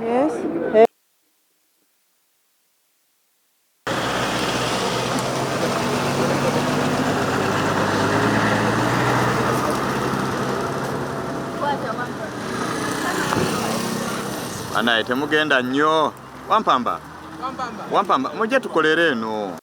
Yes. Anaye temugenda nnyo. Wampamba. Wampamba mujje tukolere eno.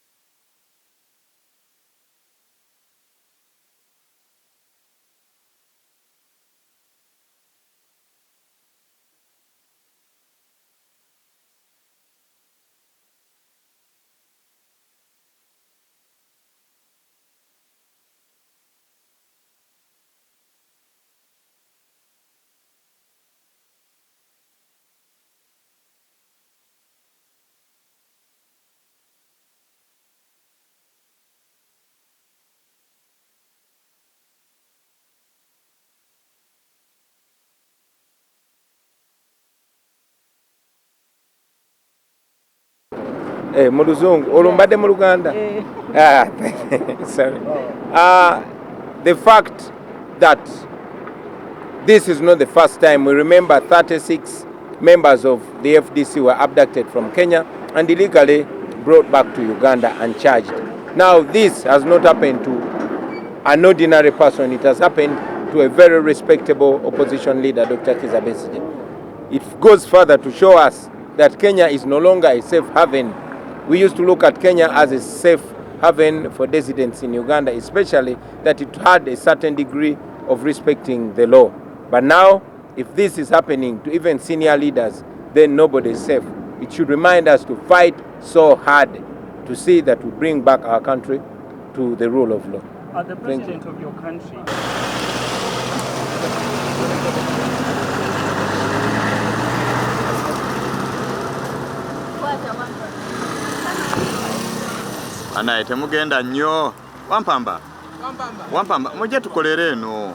Mu Luzungu olumbadde mu Luganda. Sorry. The fact that this is not the first time. We remember 36 members of the FDC were abducted from Kenya and illegally brought back to Uganda and charged. Now this has not happened to an ordinary person. It has happened to a very respectable opposition leader, Dr. Kizza Besigye. It goes further to show us that Kenya is no longer a safe haven. We used to look at Kenya as a safe haven for dissidents in Uganda, especially that it had a certain degree of respecting the law. But now, if this is happening to even senior leaders, then nobody is safe. It should remind us to fight so hard to see that we bring back our country to the rule of law. The president of your country. Anaye temugenda nnyo. Wampamba. Wampamba mujje tukolere eno.